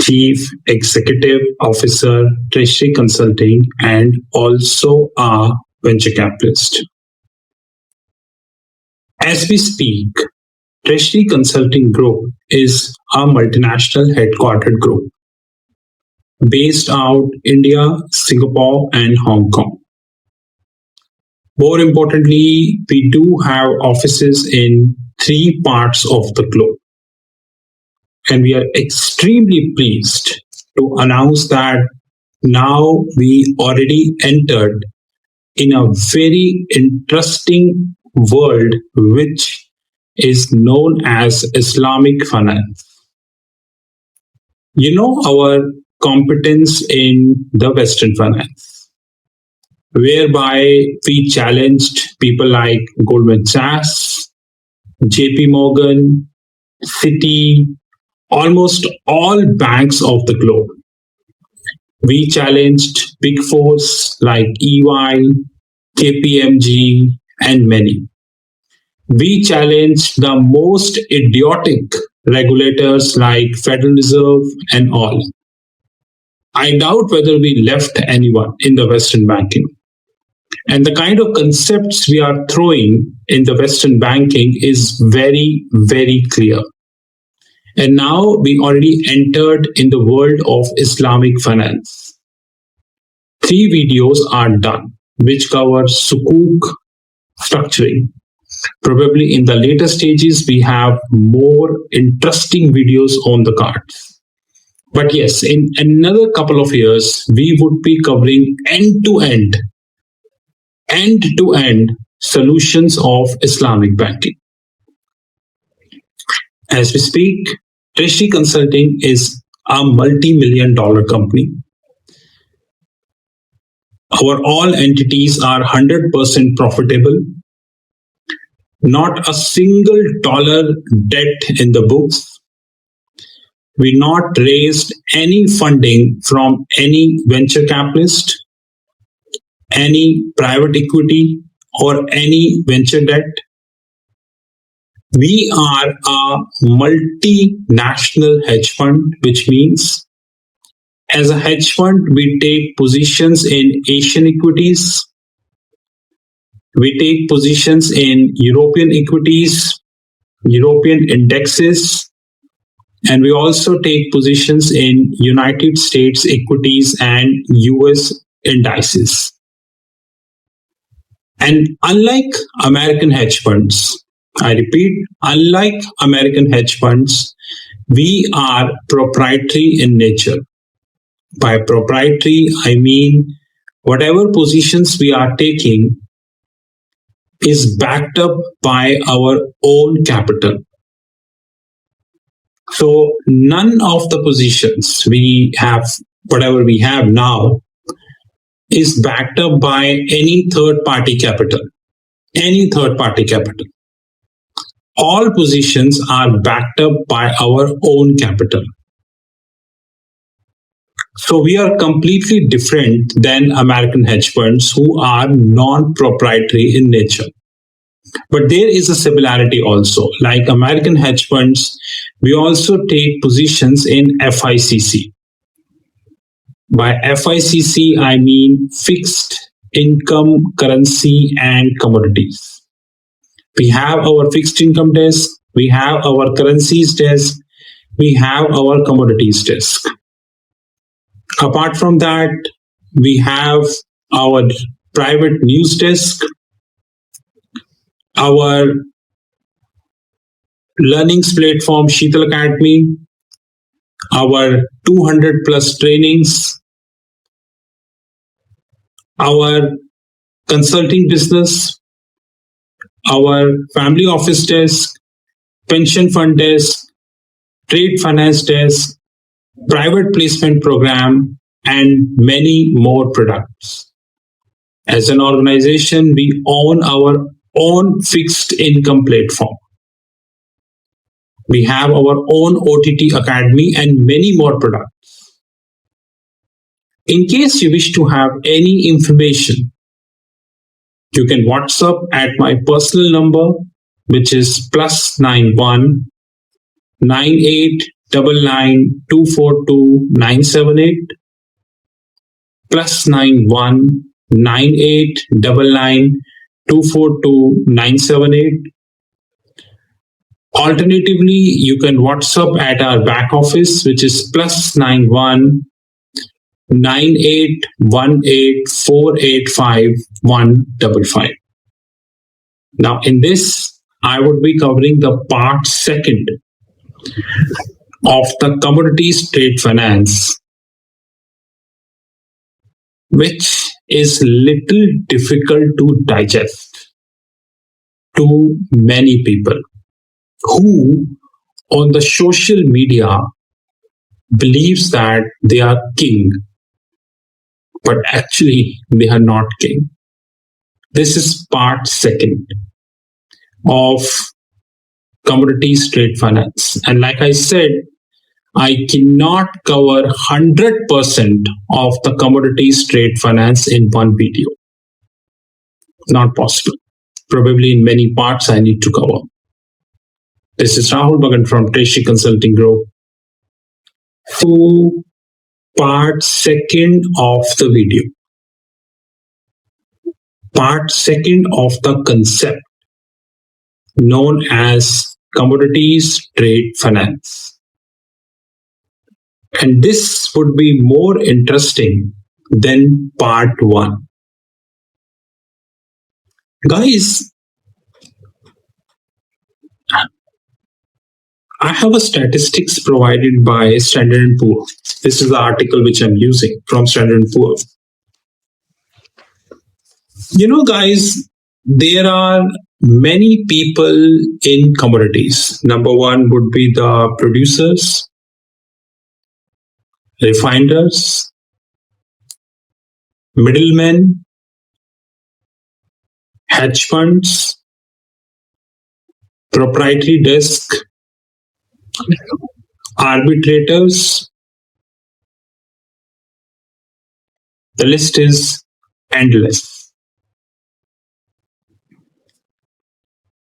Chief Executive Officer, Treasury Consulting, and also a venture capitalist. As we speak, Treasury Consulting Group is a multinational headquartered group based out India, Singapore, and Hong Kong. More importantly, we do have offices in 3 parts of the globe. And we are extremely pleased to announce that now we already entered in a very interesting world which is known as Islamic finance. You know our competence in the Western finance, whereby we challenged people like Goldman Sachs, JP Morgan, Citi, almost all banks of the globe. We challenged big fours like EY, KPMG, and many. We challenged the most idiotic regulators like Federal Reserve and all. I doubt whether we left anyone in the Western banking. And the kind of concepts we are throwing in the Western banking is very, very clear. And now we already entered in the world of Islamic finance. 3 videos are done, which cover Sukuk structuring. Probably in the later stages, we have more interesting videos on the cards. But yes, in another couple of years, we would be covering end-to-end solutions of Islamic banking. As we speak, Treasury Consulting is a multi-million-dollar company. Our all entities are 100% profitable. Not a single dollar debt in the books. We not raised any funding from any venture capitalist, any private equity, or any venture debt. We are a multinational hedge fund, which means as a hedge fund, we take positions in Asian equities, we take positions in European equities, European indexes, and we also take positions in United States equities and US indices. And unlike American hedge funds, I repeat, unlike American hedge funds, we are proprietary in nature. By proprietary, I mean whatever positions we are taking is backed up by our own capital. So none of the positions we have, whatever we have now, is backed up by any third-party capital. Any third-party capital. All positions are backed up by our own capital. So we are completely different than American hedge funds who are non-proprietary in nature. But there is a similarity also. Like American hedge funds, we also take positions in FICC. By FICC, I mean fixed income, currency, and commodities. We have our fixed income desk, we have our currencies desk, we have our commodities desk. Apart from that, we have our private news desk, our learnings platform Sheetal Academy, our 200 plus trainings, our consulting business, our family office desk, pension fund desk, trade finance desk, private placement program, and many more products. As an organization, we own our own fixed income platform. We have our own OTT Academy and many more products. In case you wish to have any information, you can WhatsApp at my personal number, which is +91 98 +99242 978 +919899242978. Alternatively, you can WhatsApp at our back office, which is +919818485155. Now, in this, I would be covering the part second of the commodities trade finance, which is little difficult to digest to many people who on the social media believes that they are king, but actually they are not king. This is part second of commodities trade finance. And like I said, I cannot cover 100% of the commodities trade finance in one video. Not possible. Probably in many parts I need to cover. This is Rahul Magan from Treasury Consulting Group. So, part second of the video. Part second of the concept known as commodities trade finance. And this would be more interesting than part one. Guys, I have a statistics provided by Standard & Poor's. This is the article which I'm using from Standard & Poor's. You know, guys, there are many people in commodities. Number one would be the producers, refiners, middlemen, hedge funds, proprietary desk, arbitrators. The list is endless.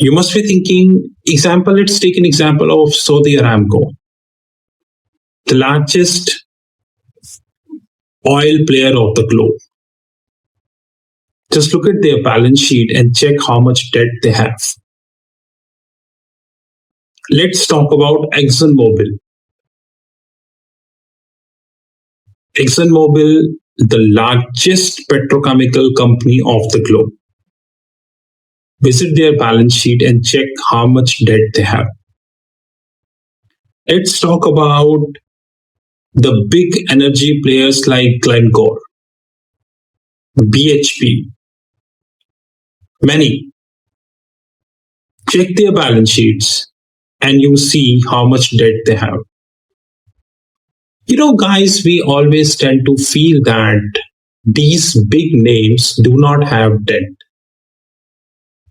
You must be thinking, let's take an example of Saudi Aramco, the largest oil player of the globe. Just look at their balance sheet and check how much debt they have. Let's talk about ExxonMobil. ExxonMobil, the largest petrochemical company of the globe. Visit their balance sheet and check how much debt they have. Let's talk about the big energy players like Glencore, BHP, many. Check their balance sheets and you see how much debt they have. You know, guys, we always tend to feel that these big names do not have debt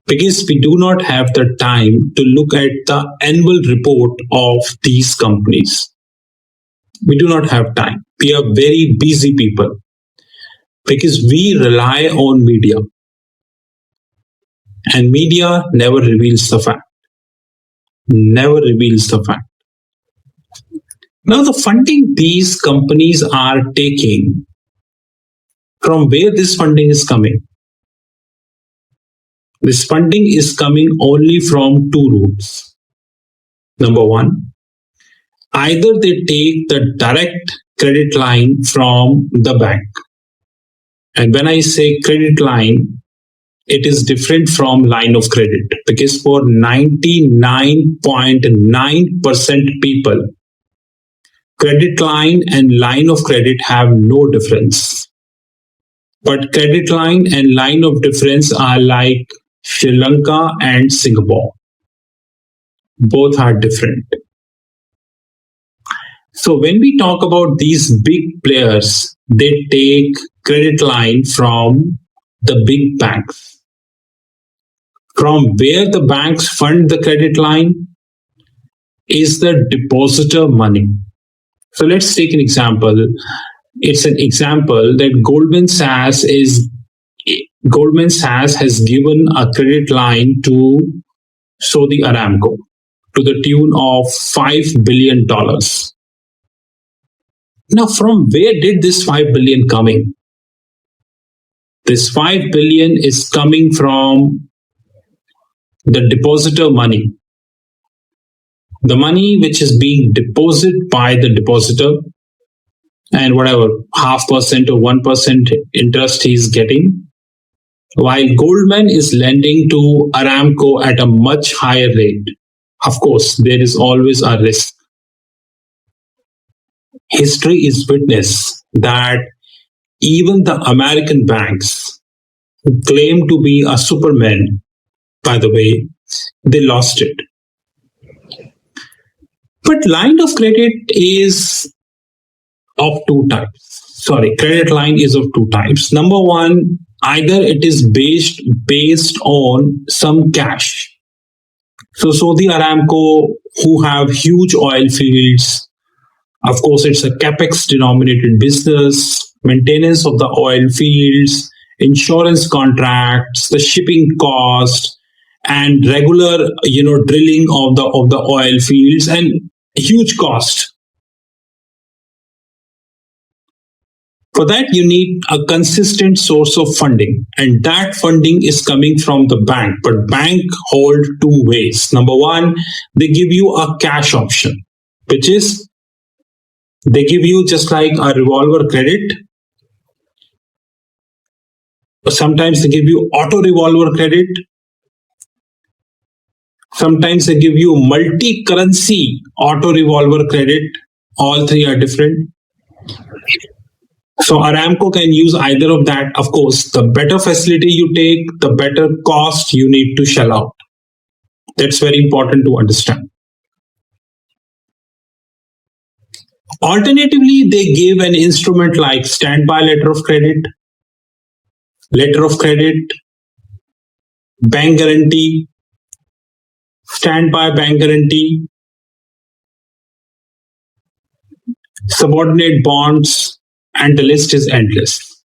because we do not have the time to look at the annual report of these companies. We do not have time. We are very busy people because we rely on media. And media never reveals the fact. Never reveals the fact. Now, the funding these companies are taking, from where this funding is coming? This funding is coming only from two routes. Number one, either they take the direct credit line from the bank. And when I say credit line, it is different from line of credit because for 99.9% people, credit line and line of credit have no difference. But credit line and line of difference are like Sri Lanka and Singapore. Both are different. So when we talk about these big players, they take credit line from the big banks. From where the banks fund the credit line is the depositor money. So let's take an example. It's an example that Goldman Sachs has given a credit line to Saudi Aramco, to the tune of $5 billion. Now, from where did this 5 billion coming? This 5 billion is coming from the depositor money. The money which is being deposited by the depositor, and whatever 0.5% or 1% interest he is getting, while Goldman is lending to Aramco at a much higher rate. Of course, there is always a risk. History is witness that even the American banks who claim to be a superman, by the way, they lost it. But line of credit is of two types. Credit line is of two types. Number one, either it is based on some cash. So Saudi Aramco, who have huge oil fields, of course, it's a capex denominated business, maintenance of the oil fields, insurance contracts, the shipping cost, and regular, drilling of the oil fields, and huge cost. For that, you need a consistent source of funding, and that funding is coming from the bank. But bank hold two ways. Number one, they give you a cash option, which is they give you just like a revolver credit. Sometimes they give you auto revolver credit. Sometimes they give you multi-currency auto revolver credit. All three are different. So Aramco can use either of that. Of course, the better facility you take, the better cost you need to shell out. That's very important to understand. Alternatively, they give an instrument like standby letter of credit, bank guarantee, standby bank guarantee, subordinate bonds, and the list is endless.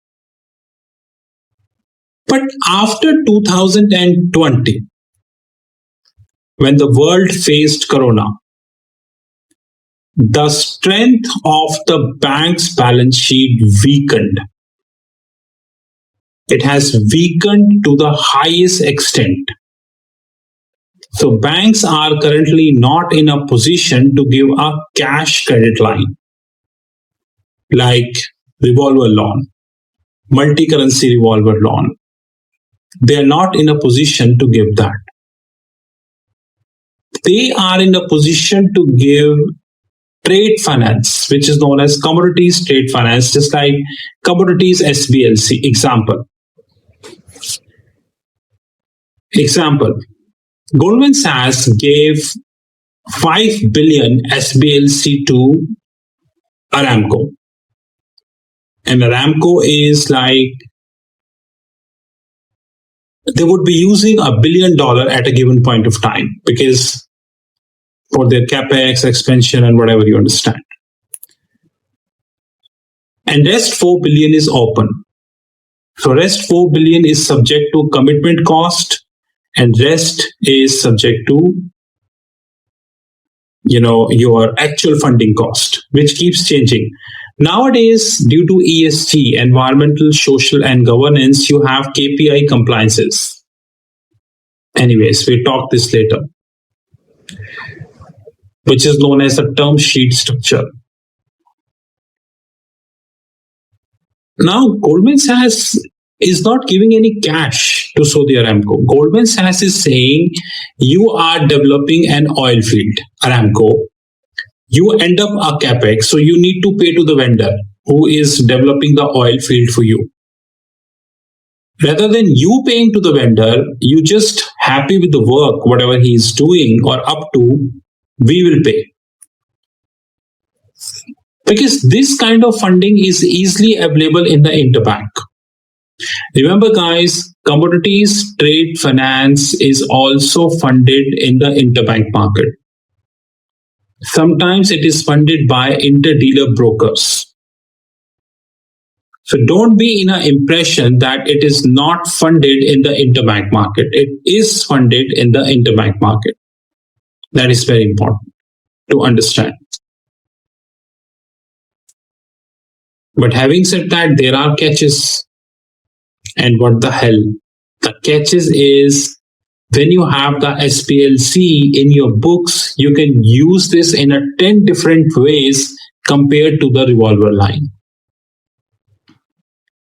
But after 2020, when the world faced Corona, the strength of the bank's balance sheet weakened. It has weakened to the highest extent. So banks are currently not in a position to give a cash credit line like revolver loan, multi-currency revolver loan. They are not in a position to give that. They are in a position to give trade finance, which is known as commodities trade finance, just like commodities SBLC. Example, Goldman Sachs gave 5 billion SBLC to Aramco. And Aramco is like, they would be using $1 billion at a given point of time because for their capex, expansion, and whatever you understand. And rest 4 billion is open. So rest 4 billion is subject to commitment cost, and rest is subject to your actual funding cost, which keeps changing. Nowadays, due to ESG, environmental, social, and governance, you have KPI compliances. Anyways, we'll talk this later, which is known as a term sheet structure. Now, Goldman Sachs is not giving any cash to Saudi Aramco. Goldman Sachs is saying, you are developing an oil field, Aramco. You end up a capex, so you need to pay to the vendor who is developing the oil field for you. Rather than you paying to the vendor, you just happy with the work, whatever he is doing or up to, we will pay. Because this kind of funding is easily available in the interbank. Remember guys, commodities trade finance is also funded in the interbank market. Sometimes it is funded by interdealer brokers. So don't be in an impression that it is not funded in the interbank market. It is funded in the interbank market. That is very important to understand. But having said that, there are catches. And what the hell? The catches is when you have the SPLC in your books, you can use this in a 10 different ways compared to the revolver line.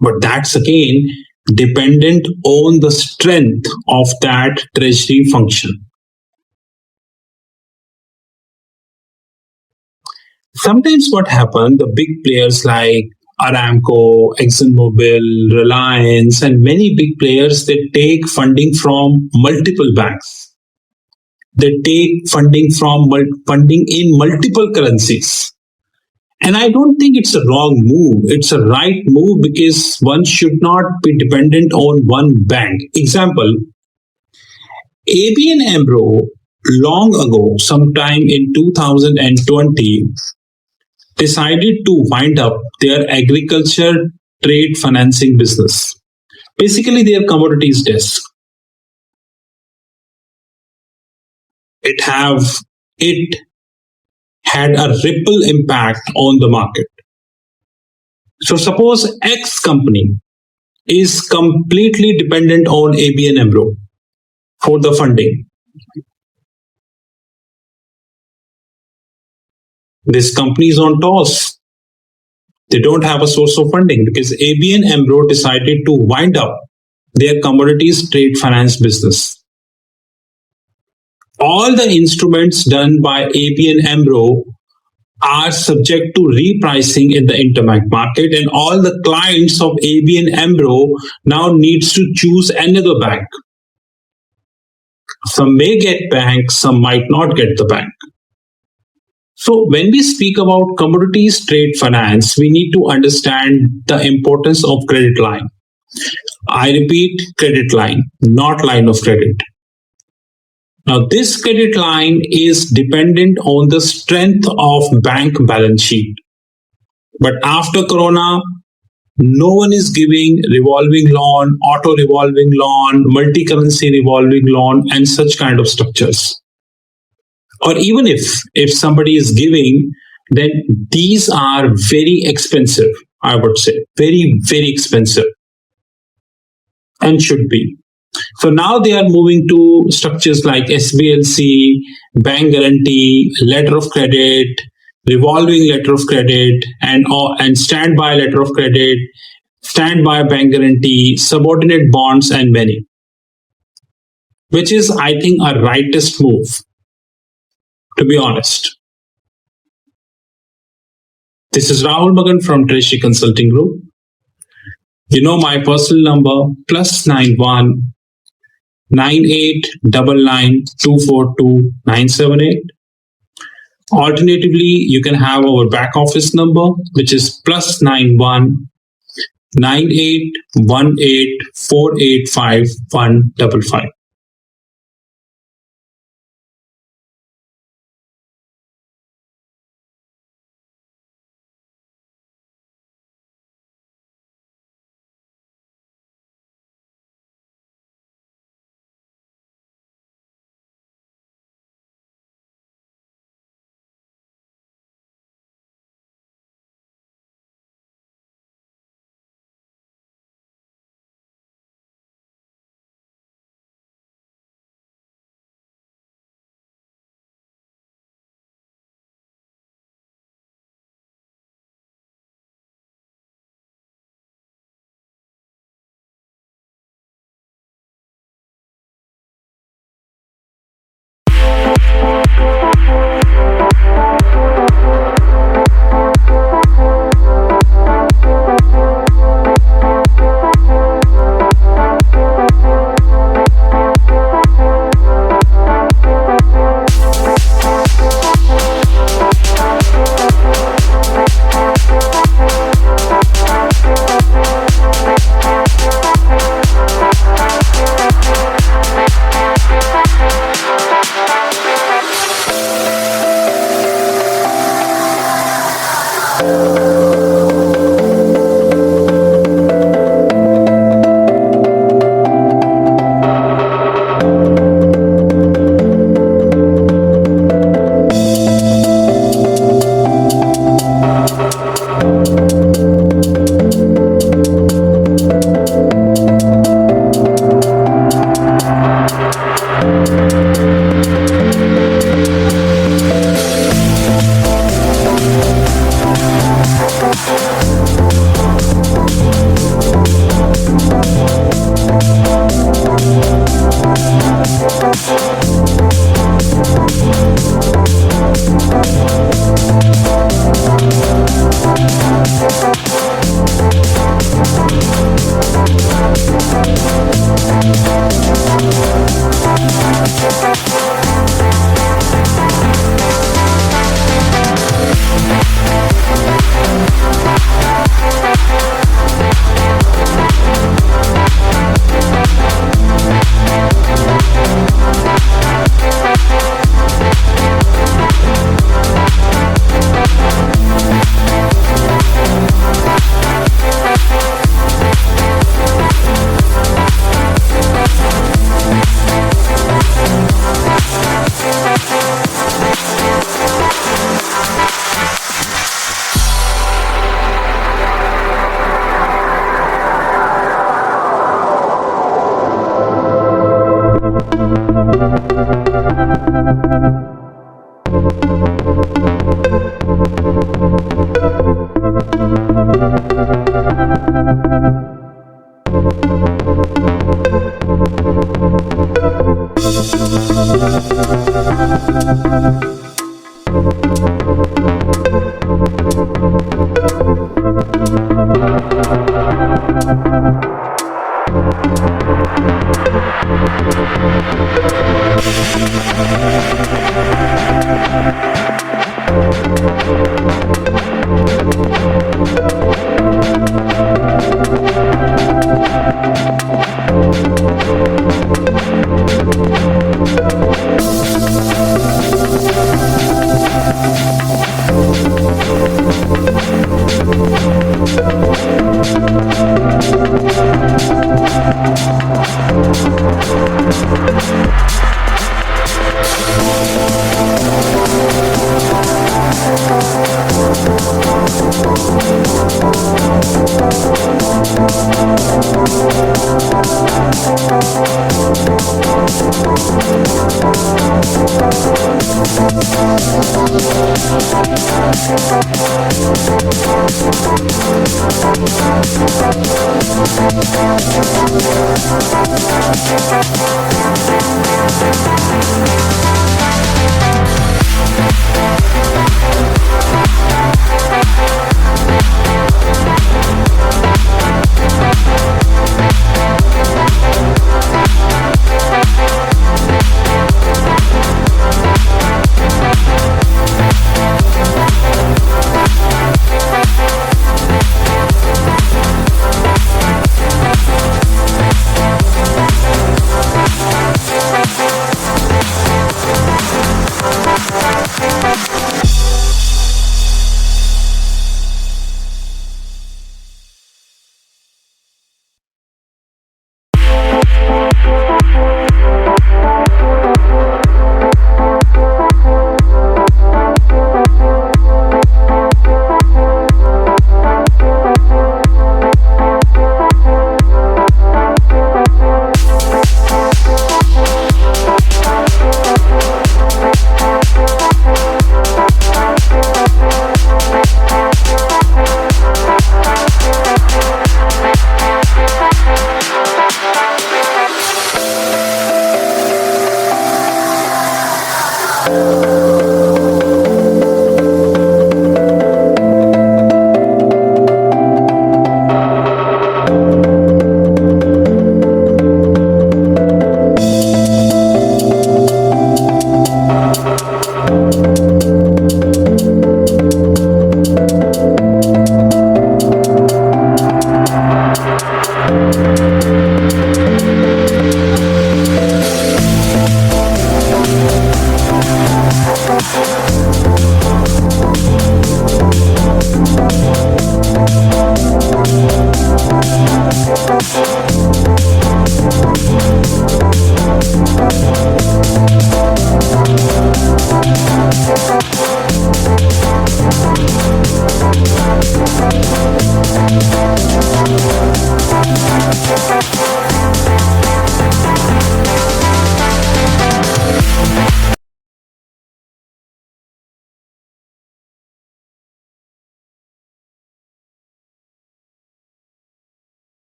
But that's again dependent on the strength of that treasury function. Sometimes what happens, the big players like Aramco, ExxonMobil, Reliance, and many big players, they take funding from multiple banks. They take funding in multiple currencies. And I don't think it's a wrong move. It's a right move because one should not be dependent on one bank. Example, ABN AMRO long ago, sometime in 2020, decided to wind up their agriculture trade financing business. Basically, their commodities desk. It have it had a ripple impact on the market. So suppose X company is completely dependent on ABN AMRO for the funding. This company is on toss. They don't have a source of funding because ABN AMRO decided to wind up their commodities trade finance business. All the instruments done by ABN AMRO are subject to repricing in the interbank market, and all the clients of ABN AMRO now needs to choose another bank. Some may get bank, some might not get the bank. So when we speak about commodities trade finance, we need to understand the importance of credit line. I repeat, credit line, not line of credit. Now, this credit line is dependent on the strength of bank balance sheet. But after Corona, no one is giving revolving loan, auto revolving loan, multi-currency revolving loan, and such kind of structures. Or even if somebody is giving, then these are very expensive, I would say, very, very expensive, and should be. So now they are moving to structures like SBLC, bank guarantee, letter of credit, revolving letter of credit, and standby letter of credit, standby bank guarantee, subordinate bonds, and many, which is, I think, a rightest move, to be honest. This is Rahul Magan from Treasury Consulting Group. You know my personal number +91 9899242978. Alternatively, you can have our back office number, which is +91 9818485155.